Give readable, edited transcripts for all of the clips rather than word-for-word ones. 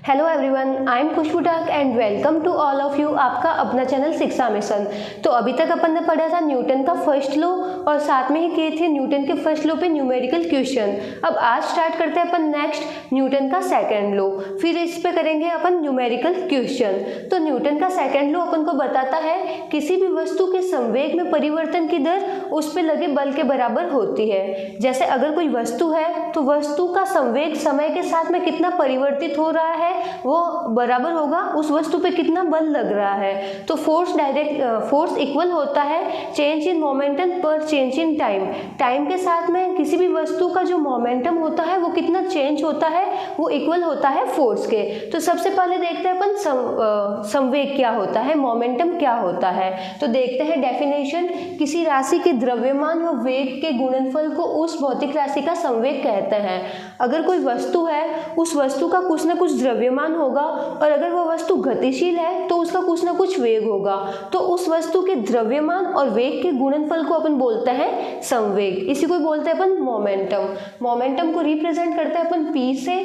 Hello everyone, I am Khushbu डाक and welcome to all of you आपका अपना channel शिक्षा मिशन। तो अभी तक अपन ने पढ़ा था न्यूटन का फर्स्ट लॉ और साथ में ही किए थे न्यूटन के फर्स्ट लॉ पे न्यूमेरिकल क्वेश्चन। अब आज स्टार्ट करते हैं अपन नेक्स्ट न्यूटन का सेकंड लॉ, फिर इस पे करेंगे अपन न्यूमेरिकल क्वेश्चन। तो न्यूटन का सेकंड लॉ अपन को बताता है किसी भी वस्तु के संवेग में परिवर्तन की दर उस पे लगे बल के बराबर होती है। जैसे अगर कोई वस्तु है तो वस्तु का संवेग समय के साथ में कितना परिवर्तित हो रहा है वो बराबर होगा उस वस्तु पे कितना बल लग रहा है। तो फोर्स इक्वल होता है चेंज इन मोमेंटम पर चेंज इन टाइम। टाइम के साथ में किसी भी वस्तु का जो मोमेंटम होता है वो कितना चेंज होता है वो इक्वल होता है फोर्स के। तो सबसे पहले देखते हैं अपन संवेग क्या होता है, मोमेंटम क्या होता है। तो देखते हैं डेफिनेशन, किसी राशि के द्रव्यमान व वेग के गुणनफल को उस भौतिक राशि का संवेग कहते हैं। अगर कोई वस्तु है उस वस्तु का कुछ ना कुछ द्रव्यमान होगा और अगर वह वस्तु गतिशील है तो उसका कुछ ना कुछ वेग होगा। तो उस वस्तु के द्रव्यमान और वेग के गुणनफल को अपन बोलते हैं संवेग। इसी को बोलते हैं अपन मोमेंटम। मोमेंटम को रिप्रेजेंट करते हैं अपन P से,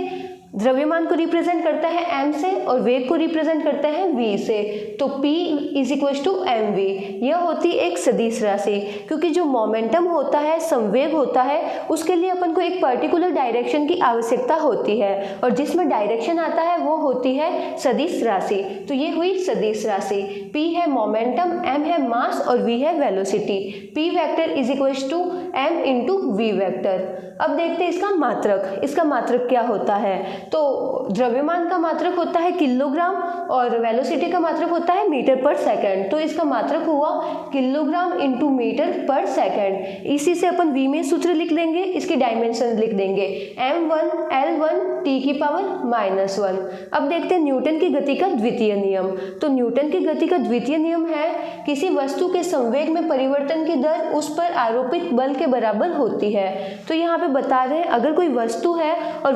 द्रव्यमान को रिप्रेजेंट करता है m से और वेग को रिप्रेजेंट करता है v से। तो P is equal to mv। यह होती एक सदिश राशि, क्योंकि जो मोमेंटम होता है, संवेग होता है, उसके लिए अपन को एक पर्टिकुलर डायरेक्शन की आवश्यकता होती है और जिसमें डायरेक्शन आता है वो होती है सदिश राशि। तो ये हुई सदिश राशि। P है मोमेंटम, m है मास और v है velocity. P vector is equal to m into v vector. अब देखते हैं इसका मात्रक। इसका मात्रक क्या होता है? तो द्रव्यमान का मात्रक होता है किलोग्राम और वेलोसिटी का मात्रक होता है मीटर पर सेकंड। तो इसका मात्रक हुआ किलोग्राम इंटू मीटर पर सेकंड। इसी से अपन v में सूत्र लिख लेंगे, इसकी डायमेंशन लिख देंगे m1 L1 t की पावर -1। अब देखते हैं न्यूटन की गति का द्वितीय नियम। तो न्यूटन की गति का द्वितीय नियम है किसी वस्तु के संवेग में परिवर्तन की दर उस पर आरोपित बल के बराबर होती है। तो यहाँ पे बता रहे हैं अगर कोई वस्तु है और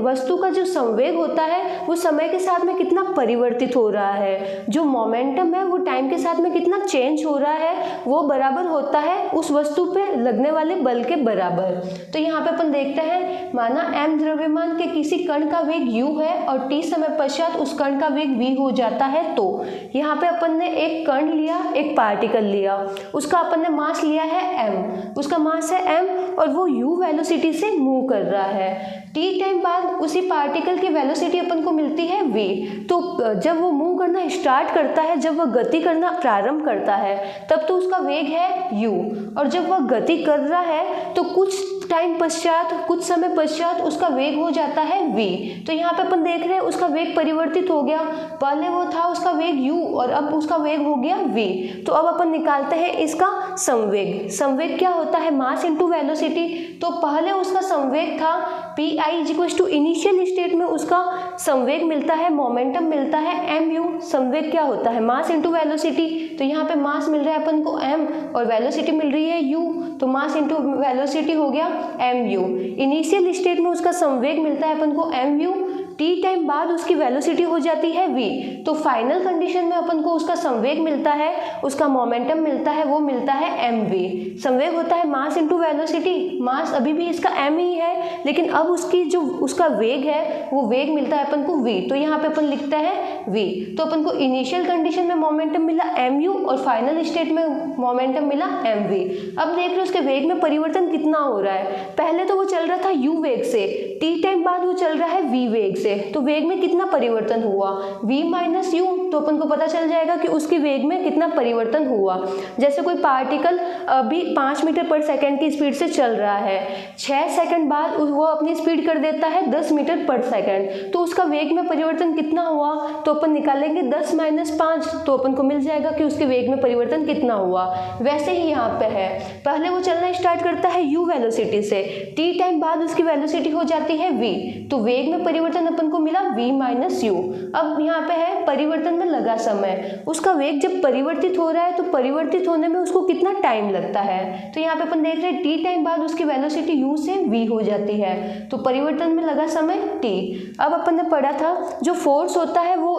वस्तु का जो संवेग होता है वो समय के साथ में कितना परिवर्तित हो रहा है, जो मोमेंटम है वो टाइम के साथ में कितना चेंज हो रहा है, वो बराबर होता है उस वस्तु पे लगने वाले बल के बराबर। तो यहाँ पे अपन देखते हैं, माना m द्रव्यमान के किसी कण का वेग u है और t समय पश्चात उस कण का वेग v हो जाता है। तो यहाँ पे अपन ने एक कण लिया, एक पार्टिकल लिया, उसका अपन ने मास लिया है m, उसका मास है m और वो u वेलोसिटी से मूव कर रहा है। t टाइम बाद उसी पार्टिकल की वेलोसिटी अपन को मिलती है v। तो जब वो मूव करना स्टार्ट करता है, जब वह गति करना प्रारंभ करता है, तब तो उसका वेग है u और जब वह गति कर रहा है तो कुछ टाइम पश्चात, कुछ समय पश्चात उसका वेग हो जाता है v। तो यहाँ पे अपन देख रहे हैं उसका वेग परिवर्तित हो गया। पहले वो था उसका वेग u और अब उसका वेग हो गया v। तो अब अपन निकालते हैं इसका संवेग। संवेग क्या होता है? Mass into velocity. तो पहले उसका संवेग था pi is equal to initial state में उसका संवेग मिलता है, मोमेंटम मिलता है mu। संवेग क्या होता है? Mass into velocity. तो यहाँ पे मास मिल रहा है अपन को m और वेलोसिटी मिल रही है u। तो मास इंटू वेलोसिटी हो गया mu। इनिशियल स्टेट में उसका संवेग मिलता है अपन को mu, t टाइम बाद उसकी वेलोसिटी हो जाती है v। तो फाइनल कंडीशन में अपन को उसका संवेग मिलता है, उसका मोमेंटम मिलता है, वो मिलता है mv। संवेग होता है मास इंटू वेलोसिटी। मास अभी भी इसका m ही है, लेकिन अब उसकी जो उसका वेग है वो वेग मिलता है अपन को v। तो यहाँ पे अपन लिखते हैं v। तो अपन को इनिशियल कंडीशन में मोमेंटम मिला mu और फाइनल स्टेट में मोमेंटम मिला mv। अब देख रहे हो उसके वेग में परिवर्तन कितना हो रहा है। पहले तो वो चल रहा था u वेग से, t टाइम बाद वो चल रहा है v वेग से। तो वेग में कितना परिवर्तन हुआ? v minus u। तो अपन को पता चल जाएगा कि उसकी वेग में कितना परिवर्तन हुआ। जैसे कोई पार्टिकल अभी 5 मीटर पर सेकंड की स्पीड से चल रहा है, 6 सेकंड बाद वो अपनी स्पीड कर देता है 10 मीटर पर सेकंड। तो उसका वेग में परिवर्तन कितना हुआ? तो अपन निकालेंगे 10 माइनस 5। तो अपन को मिल जाएगा कि उसके वेग में परिवर्तन कितना हुआ। वैसे ही यहाँ पे है, पहले वो चलना स्टार्ट करता है u वेलोसिटी से, t टाइम बाद उसकी वेलोसिटी हो जाती है v। तो वेग में परिवर्तन अपन को मिला v माइनस u। अब यहाँ पे है परिवर्तन में लगा समय। उसका वेग जब परिवर्तित हो रहा है तो परिवर्तित होने में उसको कितना टाइम लगता है। तो यहाँ पे अपन देख रहे हैं t टाइम बाद उसकी वेलोसिटी u से v हो जाती है। तो परिवर्तन में लगा समय t। अब अपन ने पढ़ा था जो फोर्स होता है वो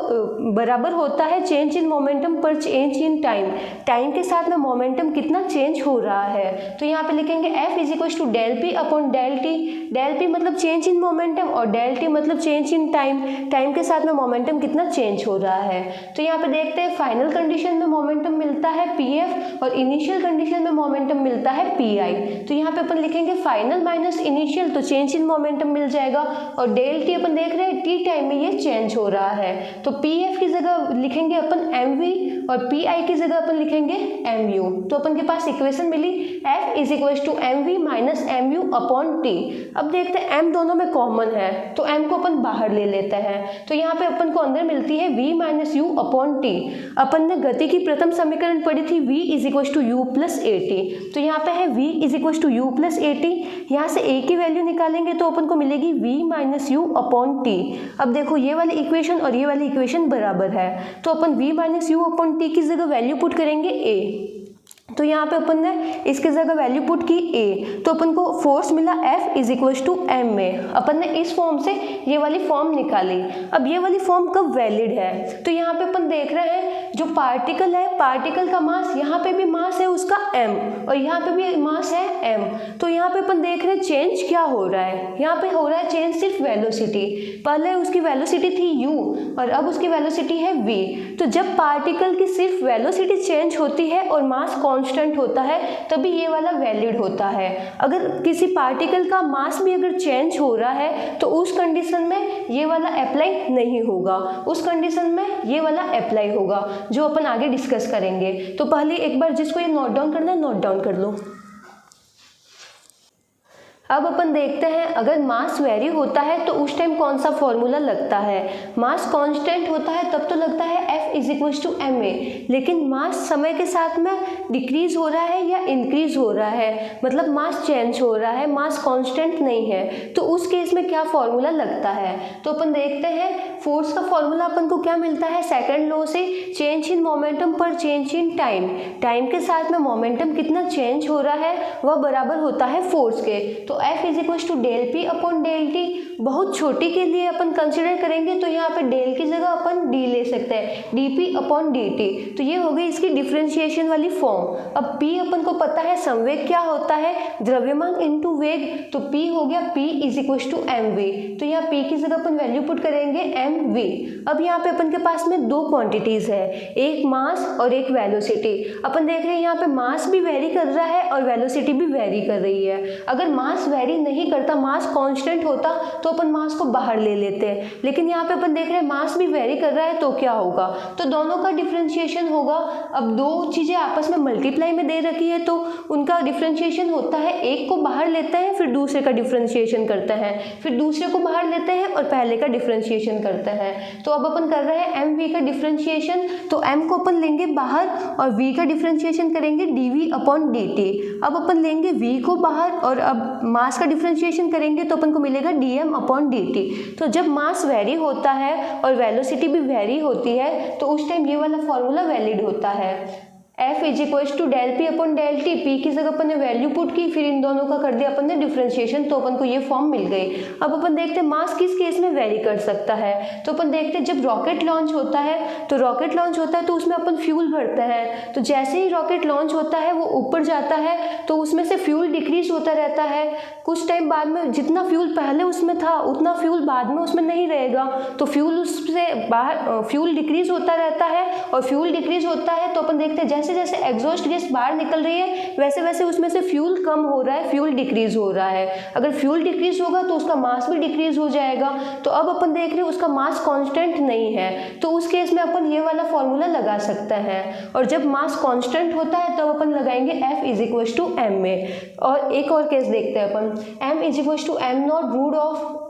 बराबर होता है चेंज इन मोमेंटम पर चेंज इन टाइम। टाइम के साथ में मोमेंटम कितना चेंज हो रहा है। तो यहाँ पे लिखेंगे F is equal to del p upon del t. Del p मतलब चेंज चेंज इन मोमेंटम, और डेल टी मतलब चेंज इन टाइम, टाइम के साथ में मोमेंटम कितना चेंज हो रहा है। तो यहाँ पे देखते हैं फाइनल कंडीशन में मोमेंटम मिलता है पी एफ और इनिशियल कंडीशन में मोमेंटम मिलता है पी आई। तो यहाँ पे अपन लिखेंगे फाइनल माइनस इनिशियल, तो चेंज इन मोमेंटम मिल जाएगा, और डेल टी अपन देख रहे हैं टी टाइम में ये चेंज हो रहा है। तो पी एफ की जगह लिखेंगे अपन एम वी और पी आई की जगह अपन लिखेंगे एम यू। तो अपन के पास इक्वेशन मिली f is equal to m v minus m u upon t. अब देखते हैं एम दोनों में कॉमन है तो एम को अपन बाहर ले लेते हैं। तो यहाँ पे अपन को अंदर मिलती है v minus u upon t. अपन ने गति की प्रथम समीकरण पढ़ी थी v is equal to u plus a t. तो यहाँ पे है v is equal to u plus a t. यहाँ से a की वैल्यू निकालेंगे तो अपन को मिलेगी v minus u upon t. अब देखो ये वाली इक्वेशन और ये वाली इक्वेशन बराबर है, तो अपन v minus u upon T की जगह वैल्यू पुट करेंगे a। तो यहाँ पे अपन ने इसके जगह वैल्यू पुट की a, तो अपन को फोर्स मिला F is equal to m में। अपन ने इस फॉर्म से ये वाली फॉर्म निकाली। अब ये वाली फॉर्म कब वैलिड है, तो यहाँ पे अपन देख रहे हैं जो पार्टिकल है, पार्टिकल का मास, यहाँ पे भी मास है उसका m और यहाँ पे भी मास है m। तो यहाँ पे अपन देख रहे हैं चेंज क्या हो रहा है, यहाँ पे हो रहा है चेंज सिर्फ वेलोसिटी। पहले उसकी वेलोसिटी थी u और अब उसकी वेलोसिटी है v। तो जब पार्टिकल की सिर्फ वेलोसिटी चेंज होती है और मास कांस्टेंट होता है तभी ये वाला वैलिड होता है। अगर किसी पार्टिकल का मास भी अगर चेंज हो रहा है तो उस कंडीशन में ये वाला अप्लाई नहीं होगा, उस कंडीशन में ये वाला अप्लाई होगा, जो अपन आगे डिस्कस करेंगे। तो पहले एक बार जिसको ये नोट डाउन करना है नोट डाउन कर लो। अब अपन देखते हैं अगर मास वेरी होता है तो उस टाइम कौन सा फॉर्मूला लगता है। मास कांस्टेंट होता है तब तो लगता है F is equal to m a, लेकिन मास समय के साथ में डिक्रीज हो रहा है या इंक्रीज हो रहा है, मतलब मास चेंज हो रहा है, मास कांस्टेंट नहीं है, तो उस केस में क्या फॉर्मूला लगता है। तो अपन देखते हैं फोर्स का फॉर्मूला अपन को क्या मिलता है सेकंड लॉ से, चेंज इन मोमेंटम पर चेंज इन टाइम। टाइम के साथ में मोमेंटम कितना चेंज हो रहा है वह बराबर होता है फोर्स के। तो F is equal to del p upon del t. बहुत छोटी के लिए अपन कंसिडर करेंगे तो यहाँ पे डेल की जगह अपन d ले सकते हैं, D P upon d t. तो ये हो गई इसकी डिफ्रेंशिएशन वाली फॉर्म। अब p अपन को पता है संवेग क्या होता है, द्रव्यमान इनटू वेग, तो p हो गया p is equal to m v. तो यहाँ p की जगह अपन वैल्यू पुट करेंगे एम वी। अब यहाँ पे अपन के पास में दो क्वांटिटीज है, एक मास और एक वेलोसिटी। अपन देख रहे हैं यहाँ पे मास भी वेरी कर रहा है और वेलोसिटी भी वेरी कर रही है। अगर मास वेरी नहीं करता, मास कांस्टेंट होता तो अपन मास को बाहर ले लेते हैं, लेकिन यहाँ पे अपन देख रहे हैं मास भी वेरी कर रहा है तो क्या होगा, तो दोनों का डिफरेंशिएशन होगा। अब दो चीजें आपस में मल्टीप्लाई में दे रखी है तो उनका डिफरेंशिएशन होता है, एक को बाहर लेते हैं फिर दूसरे का डिफरेंशिएशन करते हैं, फिर दूसरे को बाहर लेते हैं और पहले का डिफरेंशिएशन करते हैं। तो अब अपन कर रहे हैं एम वी का डिफरेंशिएशन, तो एम को अपन लेंगे बाहर और वी का डिफरेंशिएशन करेंगे d v upon d t. अब अपन लेंगे वी को बाहर और अब मास का डिफरेंशिएशन करेंगे तो अपन को मिलेगा d m upon d t. तो जब मास वेरी होता है और वेलोसिटी भी वेरी होती है तो उस टाइम ये वाला फॉर्मूला वैलिड होता है। F is equal to del p upon del t. P की जगह अपन ने वैल्यू पुट की, फिर इन दोनों का कर दिया अपन ने डिफरेंशिएशन, तो अपन को ये फॉर्म मिल गई। अब अपन देखते हैं मास किस केस में वेरी कर सकता है। तो अपन देखते हैं जब रॉकेट लॉन्च होता है तो उसमें अपन फ्यूल भरते हैं, तो जैसे ही रॉकेट लॉन्च होता है वो ऊपर जाता है तो उसमें से फ्यूल डिक्रीज होता रहता है। कुछ टाइम बाद में जितना फ्यूल पहले उसमें था उतना फ्यूल बाद में उसमें नहीं रहेगा, तो फ्यूल उससे बाहर फ्यूल डिक्रीज होता रहता है। और फ्यूल डिक्रीज होता है तो अपन देखते हैं जैसे जैसे एग्जॉस्ट गैस बाहर निकल रही है वैसे वैसे उसमें से फ्यूल कम हो रहा है, फ्यूल डिक्रीज हो रहा है। अगर फ्यूल डिक्रीज होगा तो उसका मास भी डिक्रीज हो जाएगा। तो अब अपन देख रहे हैं उसका मास कांस्टेंट नहीं है, तो उस केस में अपन ये वाला फॉर्मूला लगा सकते हैं। और जब मास कांस्टेंट होता है तब अपन लगाएंगे F is equal to m में। और एक और केस देखते हैं अपन, M is equal to m not root of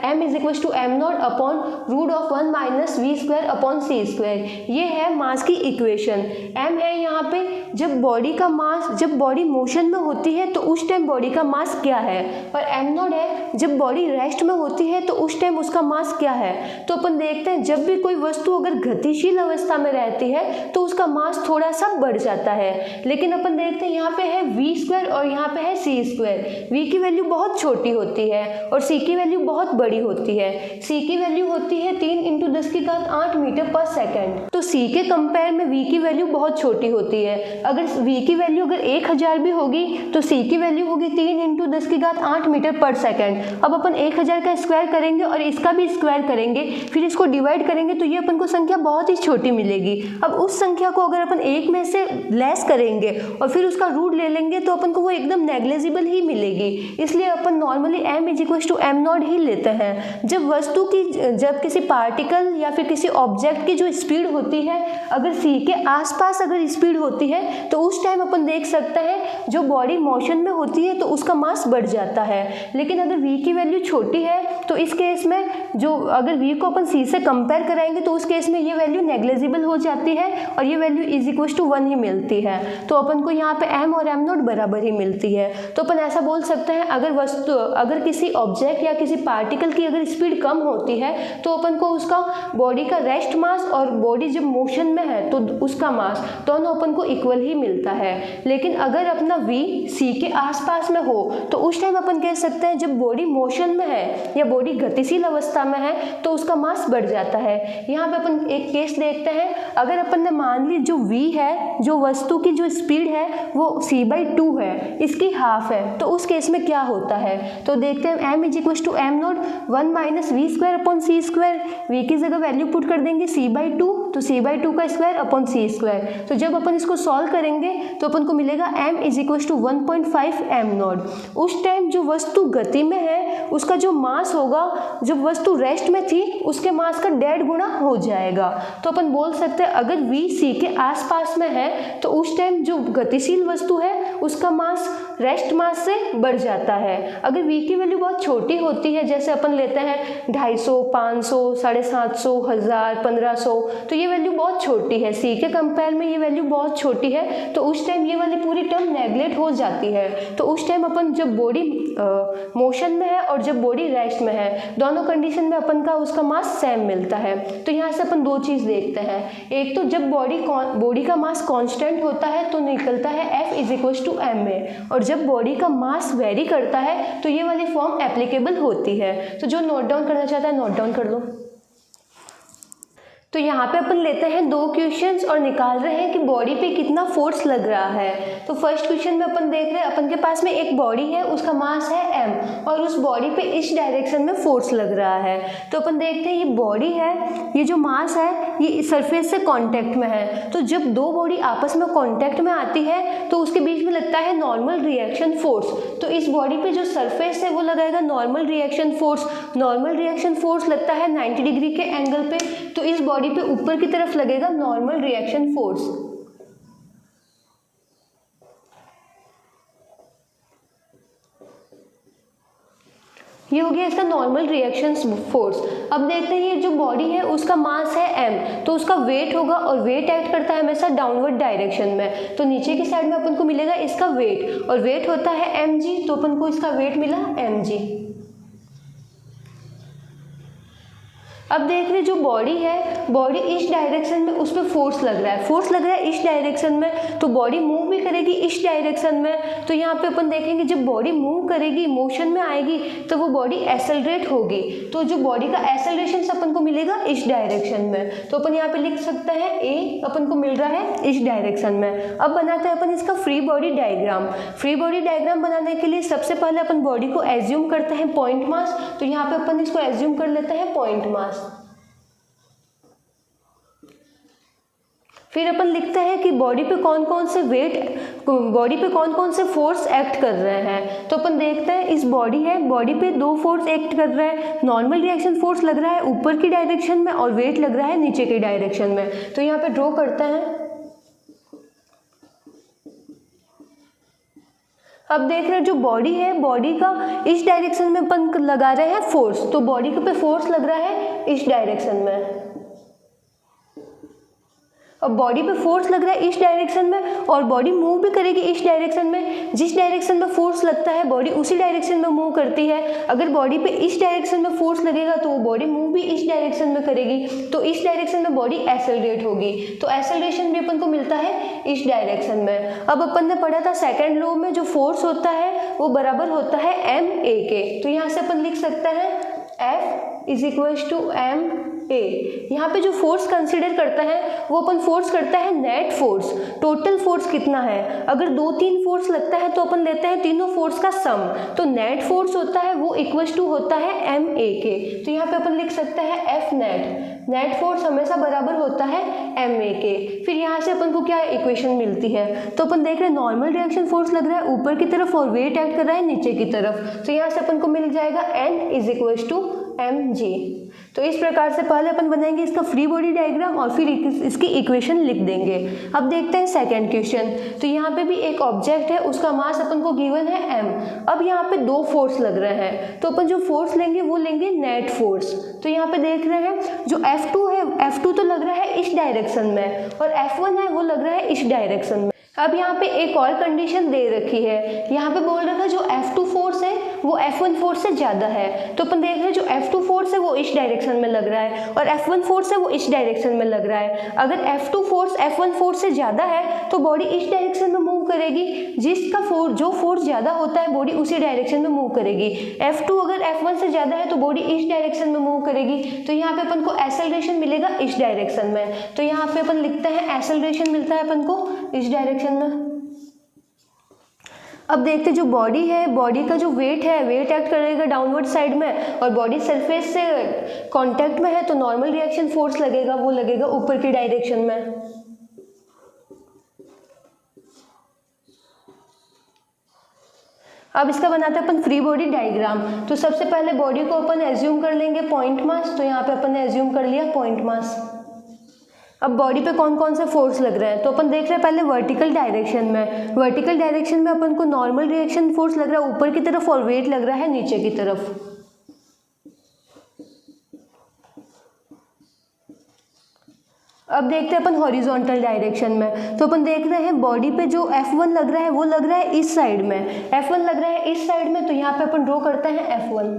m is equal to m not upon root of 1 minus v square upon c square. ये है मास की इक्वेशन। m है यहाँ पे, जब बॉडी का मास, जब बॉडी मोशन में होती है तो उस टाइम बॉडी का मास क्या है, और m नॉट है जब बॉडी रेस्ट में होती है तो उस टाइम उसका मास क्या है। तो अपन देखते हैं जब भी कोई वस्तु अगर गतिशील अवस्था में रहती है तो उसका मास थोड़ा सा बढ़ जाता है, लेकिन अपन देखते हैं यहाँ पे है वी स्क्वायर और यहाँ पे है सी स्क्वायर। वी की वैल्यू बहुत छोटी होती है और सी की वैल्यू बहुत बड़ी होती है। c की वैल्यू होती है 3 × 10⁸ मीटर पर सेकेंड। तो c के कंपेयर में v की वैल्यू बहुत छोटी होती है। अगर v की वैल्यू अगर 1000 भी होगी तो c की वैल्यू होगी 3 × 10⁸ मीटर पर सेकेंड। अब अपन 1000 का स्क्वायर करेंगे और इसका भी स्क्वायर करेंगे, फिर इसको डिवाइड करेंगे तो ये अपन को संख्या बहुत ही छोटी मिलेगी। अब उस संख्या को अगर अपन 1 में से लेस करेंगे और फिर उसका रूट ले लेंगे तो अपन को वो एकदम नेग्लिजिबल ही मिलेगी। इसलिए अपन नॉर्मली m = m0 ही लेते हैं। जब किसी पार्टिकल या फिर किसी ऑब्जेक्ट की जो स्पीड होती है अगर c के आसपास अगर स्पीड होती है तो उस टाइम अपन देख सकते हैं जो बॉडी मोशन में होती है तो उसका मास बढ़ जाता है। लेकिन अगर v की वैल्यू छोटी है तो इस केस में अगर v को अपन c से कंपेयर कराएंगे तो उस केस में ये वैल्यू नेग्लिजिबल हो जाती है और ये वैल्यू = 1 ही मिलती है। तो अपन को यहाँ पे m और m0 बराबर ही मिलती है। तो अपन ऐसा बोल सकते हैं अगर किसी ऑब्जेक्ट या किसी पार्टिकल की अगर स्पीड कम होती है तो अपन को उसका बॉडी का रेस्ट मास और बॉडी जब मोशन में है तो उसका मास दोनों अपन को इक्वल ही मिलता है। लेकिन अगर अपना v c के आसपास में हो तो उस टाइम अपन कह सकते हैं जब बॉडी मोशन में है या बॉडी गतिशील अवस्था में है तो उसका मास बढ़ जाता है। यहाँ पे अपन एक केस देखते हैं। अगर अपन ने मान ली जो v है, जो वस्तु की जो स्पीड है वो c/2 है, इसकी हाफ है, तो उस केस में क्या होता है तो देखते हैं m = m0 1 - v² v की जगह वैल्यू पुट कर देंगे c/2 तो c/2 का स्क्वायर अपॉन c²। तो जब अपन इसको सॉल्व करेंगे तो अपन को मिलेगा m = 1.5 m0। उस टाइम जो वस्तु गति में है उसका जो मास होगा जब वस्तु रेस्ट में थी उसके मास का 1.5 गुना हो जाएगा। तो अपन बोल सकते हैं अगर v c के आसपास में है तो उस टाइम जो गतिशील वस्तु है उसका मास रेस्ट मास से बढ़ जाता है। अगर v की वैल्यू बहुत छोटी होती है जैसे अपन लेते हैं 250, 500, 750, 1000, 1500 तो ये वैल्यू बहुत छोटी है। c के कंपेयर में ये वैल्यू बहुत छोटी है तो उस टाइम ये वाली पूरी टर्म नेगलेक्ट हो जाती है। तो उस टाइम अपन जब बॉडी मोशन में है और जब बॉडी रेस्ट में है दोनों कंडीशन में अपन का उसका मास सेम मिलता है। तो यहाँ से अपन दो चीज़ देखते हैं। एक तो जब बॉडी का मास कांस्टेंट होता है तो निकलता है F = ma और जब बॉडी का मास वेरी करता है तो ये वाली फॉर्म एप्लीकेबल होती है। तो जो नोट डाउन करना चाहता है नोट डाउन कर लो। तो यहाँ पे अपन लेते हैं 2 क्वेश्चंस और निकाल रहे हैं कि बॉडी पे कितना फोर्स लग रहा है। तो फर्स्ट क्वेश्चन में अपन देख रहे हैं अपन के पास में एक बॉडी है, उसका मास है m और उस बॉडी पे इस डायरेक्शन में फोर्स लग रहा है। तो अपन देखते हैं ये बॉडी है, ये जो मास है ये सरफेस से कॉन्टैक्ट में है। तो जब दो बॉडी आपस में कॉन्टैक्ट में आती है तो उसके बीच में लगता है नॉर्मल रिएक्शन फोर्स। तो इस बॉडी पे जो सरफेस है वो लगाएगा normal reaction force. Normal reaction force लगता है 90 डिग्री के एंगल पे, तो इस बॉडी पे ऊपर की तरफ लगेगा नॉर्मल रिएक्शन फोर्स। ये हो गया इसका नॉर्मल रिएक्शन फोर्स। अब देखते हैं ये जो बॉडी है उसका मास है m तो उसका वेट होगा और वेट एक्ट करता है हमेशा डाउनवर्ड डायरेक्शन में। तो नीचे की साइड में अपन को मिलेगा इसका वेट और वेट होता है mg, तो अपन को इसका वेट मिला mg। अब देख रहे जो बॉडी है, बॉडी इस डायरेक्शन में उस पर फोर्स लग रहा है, फोर्स लग रहा है इस डायरेक्शन में, तो बॉडी मूव भी करेगी इस डायरेक्शन में। तो यहाँ पे अपन देखेंगे जब बॉडी मूव करेगी, मोशन में आएगी, तो वो बॉडी एक्सेलरेट होगी। तो जो बॉडी का एक्सेलरेशन अपन को मिलेगा इस डायरेक्शन में। तो अपन यहाँ पे लिख सकते हैं ए अपन को मिल रहा है इस डायरेक्शन में। अब बनाते हैं अपन इसका free body diagram. Free body diagram बनाने के लिए सबसे पहले अपन बॉडी को एज्यूम करते हैं पॉइंट मास। तो यहाँ पे अपन इसको एज्यूम कर लेते हैं पॉइंट मास। फिर अपन लिखते हैं कि बॉडी पे कौन कौन से फोर्स एक्ट कर रहे हैं। तो अपन देखते हैं इस बॉडी है, बॉडी पे 2 फोर्स एक्ट कर रहे हैं। नॉर्मल रिएक्शन फोर्स लग रहा है ऊपर की डायरेक्शन में और वेट लग रहा है नीचे की डायरेक्शन में। तो यहाँ पे ड्रॉ करते हैं। अब देख रहे हैं जो बॉडी है, बॉडी का इस डायरेक्शन में अपन लगा रहे हैं फोर्स। तो बॉडी पे फोर्स लग रहा है इस डायरेक्शन में। अब बॉडी पे फोर्स लग रहा है इस डायरेक्शन में और बॉडी मूव भी करेगी इस डायरेक्शन में। जिस डायरेक्शन में फोर्स लगता है बॉडी उसी डायरेक्शन में मूव करती है। अगर बॉडी पे इस डायरेक्शन में फोर्स लगेगा तो वो बॉडी मूव भी इस डायरेक्शन में करेगी, तो इस डायरेक्शन में बॉडी एक्सेलरेट होगी। तो एक्सेलरेशन भी अपन को मिलता है इस डायरेक्शन में। अब अपन ने पढ़ा था सेकेंड लॉ में जो फोर्स होता है वो बराबर होता है ma के। तो यहाँ से अपन लिख सकते हैं F is equals to m a. यहाँ पे जो फोर्स कंसिडर करता है वो अपन फोर्स करता है नेट फोर्स, टोटल फोर्स कितना है। अगर 2-3 फोर्स लगता है तो अपन लेते हैं तीनों फोर्स का सम, तो नेट फोर्स होता है वो इक्वल्स टू होता है एम ए के। तो यहाँ पे अपन लिख सकते हैं एफ नेट, नेट फोर्स हमेशा बराबर होता है एम ए के। फिर यहाँ से अपन को क्या इक्वेशन मिलती है, तो अपन देख रहे हैं नॉर्मल रिएक्शन फोर्स लग रहा है ऊपर की तरफ और वेट एक्ट कर रहा है नीचे की तरफ, तो यहाँ से अपन को मिल जाएगा n is equals to m g. तो इस प्रकार से पहले अपन बनाएंगे इसका फ्री बॉडी डायग्राम और फिर इसकी इक्वेशन लिख देंगे। अब देखते हैं सेकंड क्वेश्चन। तो यहाँ पे भी एक ऑब्जेक्ट है, उसका मास अपन को गिवन है m। अब यहाँ पे 2 फोर्स लग रहे हैं, तो अपन जो फोर्स लेंगे वो लेंगे नेट फोर्स। तो यहाँ पे देख रहे हैं जो F2 है, F2 तो लग रहा है इस डायरेक्शन में और F1 है वो लग रहा है इस डायरेक्शन में। अब यहाँ पे एक और कंडीशन दे रखी है, यहाँ पे बोल रखा है जो F2 फोर्स है वो F1 फोर्स से ज़्यादा है। तो अपन देख रहे हैं जो F2 फोर्स है वो इस डायरेक्शन में लग रहा है और F1 फोर्स है वो इस डायरेक्शन में लग रहा है। अगर F2 फोर्स F1 फोर्स से ज़्यादा है तो बॉडी इस डायरेक्शन में मूव करेगी, जिसका जो फोर्स ज़्यादा होता है बॉडी उसी डायरेक्शन में मूव करेगी। F2 अगर F1 से ज़्यादा है तो बॉडी इस डायरेक्शन में मूव करेगी, तो यहाँ पे अपन को एक्सेलरेशन मिलेगा इस डायरेक्शन में। तो यहाँ पे अपन लिखते हैं एक्सेलरेशन मिलता है अपन को इस डायरेक्शन में। अब देखते जो बॉडी है, बॉडी का जो वेट है, वेट एक्ट करेगा डाउनवर्ड साइड में और बॉडी सरफेस से कांटेक्ट में है तो नॉर्मल रिएक्शन फोर्स लगेगा, वो लगेगा ऊपर की डायरेक्शन में। अब इसका बनाते हैं अपन फ्री बॉडी डायग्राम। तो सबसे पहले बॉडी को अपन एज्यूम कर लेंगे पॉइंट मास, तो यहाँ पे अपन ने एज्यूम कर लिया पॉइंट मास। अब बॉडी पे कौन कौन से फोर्स लग रहे हैं, तो अपन देख रहे हैं पहले वर्टिकल डायरेक्शन में। वर्टिकल डायरेक्शन में अपन को नॉर्मल रिएक्शन फोर्स लग रहा है ऊपर की तरफ और वेट लग रहा है नीचे की तरफ। अब देखते हैं अपन हॉरिजॉन्टल डायरेक्शन में। तो अपन देख रहे हैं बॉडी पे जो F1 लग रहा है वो लग रहा है इस साइड में, F1 लग रहा है इस साइड में, तो यहाँ पे अपन ड्रॉ करते हैं F1।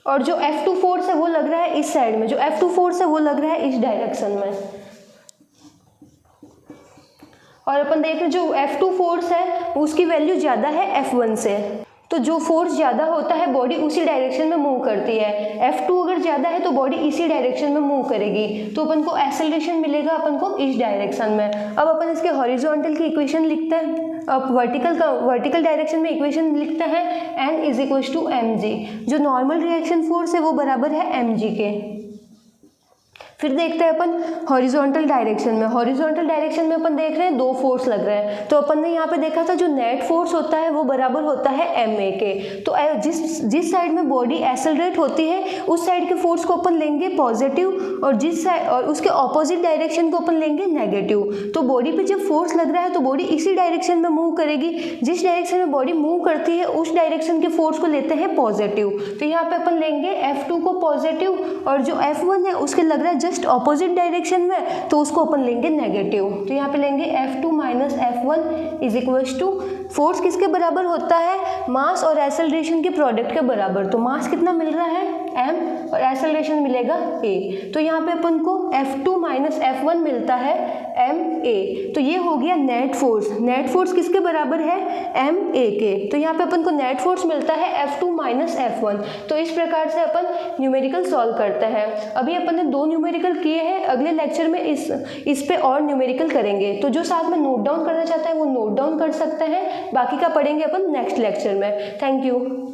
और जो F2 फोर्स है वो लग रहा है इस साइड में, जो F2 फोर्स है वो लग रहा है इस डायरेक्शन में। और अपन देख रहे हैं जो F2 फोर्स है उसकी वैल्यू ज़्यादा है F1 से, तो जो फोर्स ज़्यादा होता है बॉडी उसी डायरेक्शन में मूव करती है। F2 अगर ज़्यादा है तो बॉडी इसी डायरेक्शन में मूव करेगी, तो अपन को एक्सेलरेशन मिलेगा अपन को इस डायरेक्शन में। अब अपन इसके हॉरिजॉन्टल की इक्वेशन लिखते हैं। अब वर्टिकल डायरेक्शन में इक्वेशन लिखते हैं n is equals to m g. जो नॉर्मल रिएक्शन फोर्स है वो बराबर है एम जी के। फिर देखते हैं अपन हॉरिजॉन्टल डायरेक्शन में। हॉरिजॉन्टल डायरेक्शन में अपन देख रहे हैं 2 फोर्स लग रहे हैं, तो अपन ने यहाँ पे देखा था जो नेट फोर्स होता है वो बराबर होता है एम ए के। तो जिस साइड में बॉडी एक्सेलरेट होती है उस साइड के फोर्स को अपन लेंगे पॉजिटिव और जिस साइड और उसके ऑपोजिट डायरेक्शन को अपन लेंगे नेगेटिव। तो बॉडी पे जब फोर्स लग रहा है तो बॉडी इसी डायरेक्शन में मूव करेगी, जिस डायरेक्शन में बॉडी मूव करती है उस डायरेक्शन के फोर्स को लेते हैं पॉजिटिव। तो यहाँ पे अपन लेंगे F2 को पॉजिटिव और जो F1 है उसके लग रहा है जस्ट ऑपोजिट डायरेक्शन में, तो उसको अपन लेंगे नेगेटिव। तो यहाँ पे लेंगे F2 minus F1 is equals to force किसके बराबर होता है, मास और एक्सेलरेशन के प्रोडक्ट के बराबर। तो मास कितना मिल रहा है m और एक्सेलरेशन मिलेगा a। तो यहाँ पे अपन को F2 माइनस F1 मिलता है ma। तो ये हो गया नेट फोर्स। नेट फोर्स किसके बराबर है ma के। तो यहाँ पे अपन को नेट फोर्स मिलता है F2 माइनस F1। तो इस प्रकार से अपन न्यूमेरिकल सॉल्व करते हैं। अभी अपन ने 2 न्यूमेरिकल किए हैं, अगले लेक्चर में इस पे और न्यूमेरिकल करेंगे। तो जो साथ में नोट डाउन करना चाहता है वो नोट डाउन कर सकते हैं, बाकी का पढ़ेंगे अपन नेक्स्ट लेक्चर में। Thank you.